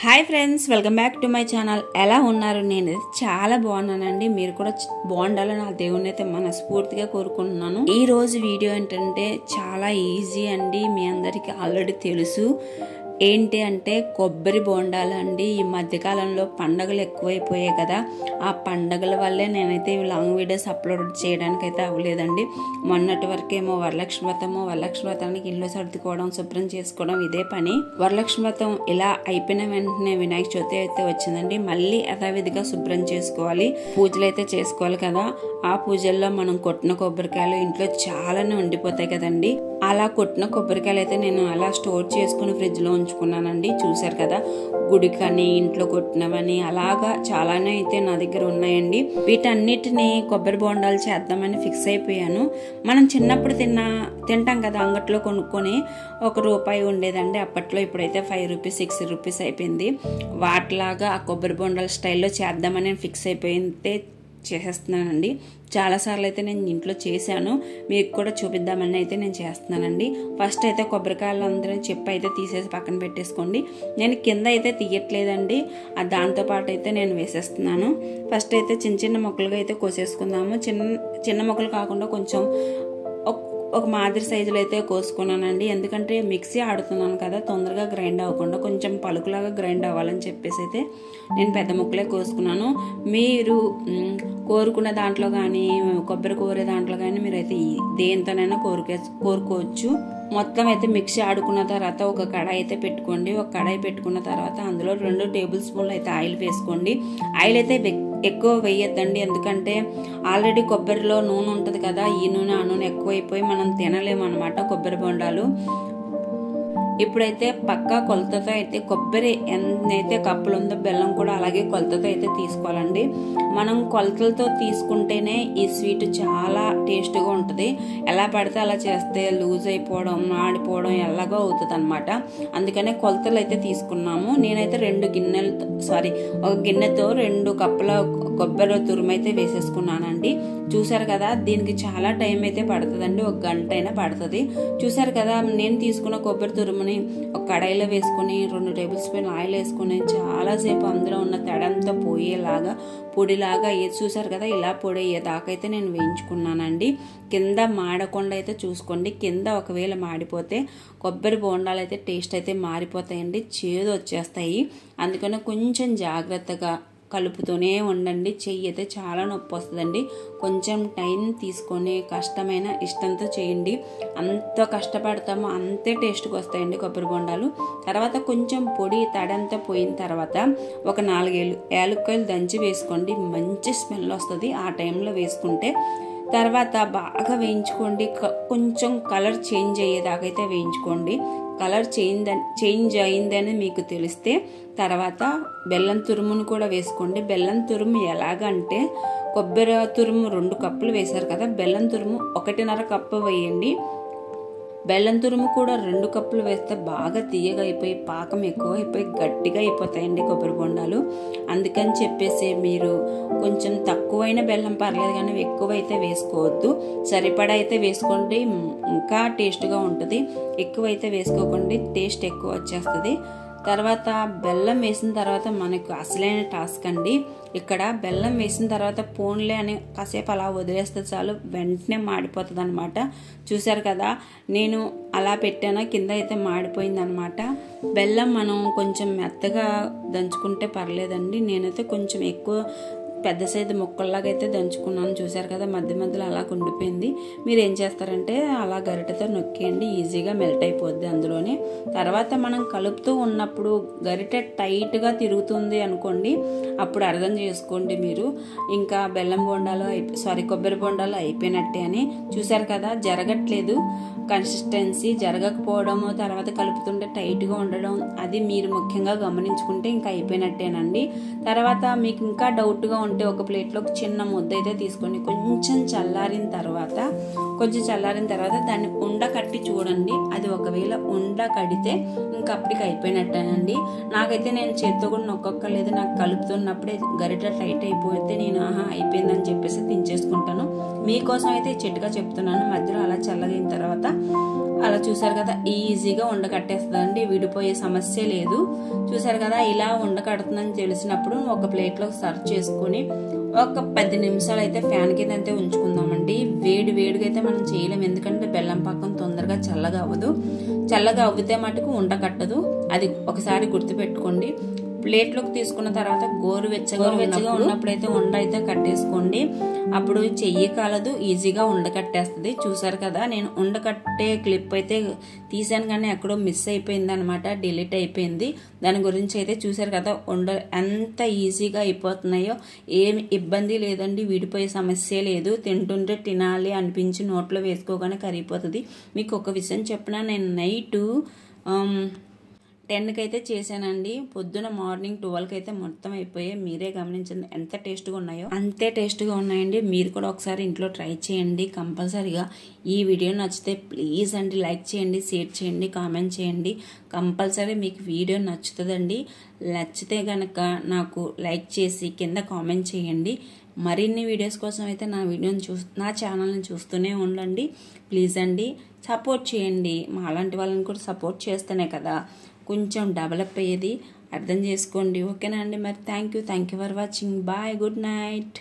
Hi friends, welcome back to my channel. ఎలా ఉన్నారు? నేను చాలా బాగున్నానండి. మీరు కూడా బాగుండాలని నా దేవుని అయితే మనస్ఫూర్తిగా కోరుకుంటున్నాను. ఈ రోజు వీడియో ఏంటంటే చాలా ఈజీ అండి. మీ అందరికీ ఆల్రెడీ తెలుసు. ఏంటి అంటే కొబ్బరి బోండాలు అండి. ఈ మధ్యకాలంలో పండగలు ఎక్కువైపోయాయి కదా, ఆ పండగల వల్లే నేనైతే లాంగ్ వీడియోస్ అప్లోడ్ చేయడానికి అయితే అవ్వలేదండి. మొన్నటి వరకేమో వరలక్ష్మి వ్రతానికి ఇల్లు సర్దుకోవడం, శుభ్రం చేసుకోవడం ఇదే పని. వరలక్ష్మి వ్రతం ఇలా అయిపోయిన వెంటనే వినాయక చవితి అయితే వచ్చిందండి. మళ్ళీ యథావిధిగా శుభ్రం చేసుకోవాలి, పూజలు అయితే చేసుకోవాలి కదా. ఆ పూజల్లో మనం కొట్టిన కొబ్బరికాయలు ఇంట్లో చాలానే ఉండిపోతాయి కదండి. అలా కొట్టిన కొబ్బరికాయలు అయితే నేను అలా స్టోర్ చేసుకుని ఫ్రిడ్జ్ లో ఉంచుకున్నానండి. చూసారు కదా, గుడికని ఇంట్లో కొట్టినవని అలాగా చాలానే అయితే నా దగ్గర ఉన్నాయండి. వీటన్నిటిని కొబ్బరి బోండాలు చేద్దామని ఫిక్స్ అయిపోయాను. మనం చిన్నప్పుడు తింటాం కదా, అంగట్లో కొనుక్కొని ₹1 ఉండేదండి అప్పట్లో. ఇప్పుడైతే ₹5, ₹6 అయిపోయింది. వాటిలాగా ఆ కొబ్బరి బోండాల స్టైల్లో చేద్దామని ఫిక్స్ అయిపోయింది, చేసేస్తున్నానండి. చాలాసార్లు అయితే నేను ఇంట్లో చేశాను, మీకు కూడా చూపిద్దామని అయితే నేను చేస్తున్నానండి. ఫస్ట్ అయితే కొబ్బరికాయలు అందరూ చెప్పి అయితే తీసేసి పక్కన పెట్టేసుకోండి. నేను కింద అయితే తీయట్లేదండి, దాంతోపాటు అయితే నేను వేసేస్తున్నాను. ఫస్ట్ అయితే చిన్న చిన్న ముక్కలుగా అయితే కోసేసుకుందాము. చిన్న ముక్కలు కాకుండా కొంచెం ఒక మాదిరి సైజులో అయితే కోసుకున్నానండి. ఎందుకంటే మిక్సీ ఆడుతున్నాను కదా, తొందరగా గ్రైండ్ అవ్వకుండా కొంచెం పలుకులాగా గ్రైండ్ అవ్వాలని చెప్పేసి అయితే నేను పెద్ద ముక్కలే కోసుకున్నాను. మీరు కోరుకున్న దాంట్లో కానీ, కొబ్బరి కోరే దాంట్లో కానీ మీరైతే దేంతోనైనా కోరుకోవచ్చు. మొత్తం అయితే మిక్సీ ఆడుకున్న తర్వాత ఒక కడాయి అయితే పెట్టుకోండి. ఒక కడాయి పెట్టుకున్న తర్వాత అందులో 2 టేబుల్ స్పూన్లు అయితే ఆయిల్ వేసుకోండి. ఆయిల్ అయితే ఎక్కువ వేయొద్దండి, ఎందుకంటే ఆల్రెడీ కొబ్బరిలో నూనె ఉంటుంది కదా. ఈ నూనె ఆ నూనె ఎక్కువైపోయి మనం తినలేము అనమాట కొబ్బరి బొండాలు. ఇప్పుడైతే పక్కా కొలతతో అయితే కొబ్బరి ఎన్నైతే కప్పులు ఉందో బెల్లం కూడా అలాగే కొలతతో అయితే తీసుకోవాలండి. మనం కొలతలతో తీసుకుంటేనే ఈ స్వీట్ చాలా టేస్ట్గా ఉంటుంది. ఎలా పడితే అలా చేస్తే లూజ్ అయిపోవడం, మాడిపోవడం ఎలాగో అవుతుంది అనమాట. అందుకనే కొలతలు అయితే తీసుకున్నాము. నేనైతే ఒక గిన్నెతో 2 కప్పుల కొబ్బరి తురుము అయితే వేసేసుకున్నానండి. చూసారు కదా, దీనికి చాలా టైం అయితే పడుతుందండి, 1 గంట అయినా పడుతుంది. చూసారు కదా, నేను తీసుకున్న కొబ్బరి తురుముని ఒక కడాయిలో వేసుకుని 2 టేబుల్ స్పూన్ ఆయిల్ వేసుకుని చాలాసేపు అందులో ఉన్న తడంతా పోయేలాగా పొడిలాగా చూసారు కదా, ఇలా పొడి అయ్యేదాకైతే నేను వేయించుకున్నానండి. కింద మాడకుండా అయితే చూసుకోండి. కింద ఒకవేళ మాడిపోతే కొబ్బరి బోండాలు అయితే టేస్ట్ అయితే మారిపోతాయండి, చేదు వచ్చేస్తాయి. అందుకని కొంచెం జాగ్రత్తగా కలుపుతూనే ఉండండి. చెయ్యి అయితే చాలా నొప్పి వస్తుందండి. కొంచెం టైం తీసుకొని కష్టమైన ఇష్టంతో చేయండి. అంత కష్టపడతామో అంతే టేస్ట్గా వస్తాయండి కొబ్బరి బొండాలు. తర్వాత కొంచెం పొడి తడంతా పోయిన తర్వాత ఒక 4 యాలక్కాయలు దంచి వేసుకోండి. మంచి స్మెల్ వస్తుంది ఆ టైంలో వేసుకుంటే. తర్వాత బాగా వేయించుకోండి. కొంచెం కలర్ చేంజ్ అయ్యేదాకా అయితే వేయించుకోండి. కలర్ చేంజ్ అయిందని మీకు తెలిస్తే తర్వాత బెల్లం తురుమును కూడా వేసుకోండి. బెల్లం తురుము ఎలాగంటే, కొబ్బరి తురుము 2 కప్పులు వేశారు కదా, బెల్లం తురుము 1.5 కప్పు వేయండి. బెల్లం తురుము కూడా 2 కప్పులు వేస్తే బాగా తీయగా అయిపోయి, పాకం ఎక్కువ అయిపోయి గట్టిగా అయిపోతాయండి కొబ్బరి బొండాలు. అందుకని చెప్పేసి మీరు కొంచెం తక్కువైన బెల్లం పర్లేదు, కానీ ఎక్కువైతే వేసుకోవద్దు. సరిపడా అయితే వేసుకోండి, ఇంకా టేస్ట్గా ఉంటుంది. ఎక్కువైతే వేసుకోకండి, టేస్ట్ ఎక్కువ వచ్చేస్తుంది. తర్వాత బెల్లం వేసిన తర్వాత మనకు అసలైన టాస్క్ అండి. ఇక్కడ బెల్లం వేసిన తర్వాత పోన్లే అని కాసేపు అలా వదిలేస్తే చాలు, వెంటనే మాడిపోతుంది అనమాట. చూసారు కదా, నేను అలా పెట్టాను, కింద అయితే మాడిపోయింది అనమాట. బెల్లం మనం కొంచెం మెత్తగా దంచుకుంటే పర్లేదండి. నేనైతే కొంచెం ఎక్కువ పెద్ద సైజు ముక్కల్లాగా అయితే దంచుకున్నాను. చూసారు కదా, మధ్య మధ్యలో అలా ఉండిపోయింది. మీరు ఏం చేస్తారంటే అలా గరిటెతో నొక్కేయండి, ఈజీగా మెల్ట్ అయిపోద్ది అందులోనే. తర్వాత మనం కలుపుతూ ఉన్నప్పుడు గరిటె టైట్గా తిరుగుతుంది అనుకోండి, అప్పుడు అర్థం చేసుకోండి మీరు ఇంకా కొబ్బరి బొండాలు అయిపోయినట్టే అని. చూసారు కదా, జరగట్లేదు, కన్సిస్టెన్సీ జరగకపోవడము, తర్వాత కలుపుతుంటే టైట్గా ఉండడం, అది మీరు ముఖ్యంగా గమనించుకుంటే ఇంకా అయిపోయినట్టేనండి. తర్వాత మీకు ఇంకా డౌట్గా ఉంటే ఒక ప్లేట్లో ఒక చిన్న ముద్ద అయితే తీసుకోండి. కొంచెం చల్లారిన తర్వాత దాన్ని ఉండ కట్టి చూడండి. అది ఒకవేళ ఉండ కడితే ఇంకా అప్పటికి అయిపోయినట్టేనండి. నాకైతే నేను చేత్తో కూడా నొక్కలేదు, నాకు కలుపుతున్నప్పుడే గరిట టైట్ అయిపోతే నేను అయిపోయిందని చెప్పేసి దించేసుకుంటాను. మీకోసం అయితే చిట్కా చెప్తున్నాను. మధ్యలో అలా చల్లగిన తర్వాత అలా చూసారు కదా ఈజీగా ఉండకట్టేస్తుందండి, విడిపోయే సమస్య లేదు. చూసారు కదా ఇలా ఉండకడుతుందని తెలిసినప్పుడు ఒక ప్లేట్లోకి సర్వ్ చేసుకుని ఒక 10 నిమిషాలు అయితే ఫ్యాన్ కింద అయితే ఉంచుకుందామండి. వేడిగా అయితే మనం చేయలేము, ఎందుకంటే బెల్లం పాకం తొందరగా చల్లగా అవ్వదు. చల్లగా అవ్వితే మటుకు ఉండకట్టదు, అది ఒకసారి గుర్తుపెట్టుకోండి. ప్లేట్లోకి తీసుకున్న తర్వాత గోరువెచ్చగా ఉన్నప్పుడైతే ఉండ అయితే కట్టేసుకోండి. అప్పుడు చెయ్యి కాలదు, ఈజీగా ఉండకట్టేస్తుంది. చూసారు కదా నేను ఉండకట్టే క్లిప్ అయితే తీసాను కానీ ఎక్కడో మిస్ అయిపోయింది అనమాట, డిలీట్ అయిపోయింది. దాని గురించి అయితే చూసారు కదా ఎంత ఈజీగా అయిపోతున్నాయో, ఏమి ఇబ్బంది లేదండి, విడిపోయే సమస్య లేదు. తింటుంటే తినాలి అనిపించి నోట్లో వేసుకోగానే కరిగిపోతుంది. మీకు ఒక విషయం చెప్పినా, నేను నైట్ 10కి అయితే చేశానండి, పొద్దున మార్నింగ్ 12కి అయితే మొత్తం అయిపోయాయి. మీరే గమనించండి ఎంత టేస్ట్గా ఉన్నాయో, అంతే టేస్ట్గా ఉన్నాయండి. మీరు కూడా ఒకసారి ఇంట్లో ట్రై చేయండి కంపల్సరీగా. ఈ వీడియో నచ్చితే ప్లీజ్ అండి లైక్ చేయండి, షేర్ చేయండి, కామెంట్ చేయండి. కంపల్సరీ మీకు వీడియో నచ్చుతుందండి. నచ్చితే కనుక నాకు లైక్ చేసి కింద కామెంట్ చేయండి. మరిన్ని వీడియోస్ కోసం అయితే నా ఛానల్ని చూస్తూనే ఉండండి ప్లీజ్ అండి. సపోర్ట్ చేయండి, మా అలాంటి వాళ్ళని కూడా సపోర్ట్ చేస్తేనే కదా కొంచెం డెవలప్ అయ్యేది, అర్థం చేసుకోండి. ఓకేనా అండి, మరి thank you for watching. Bye, good night.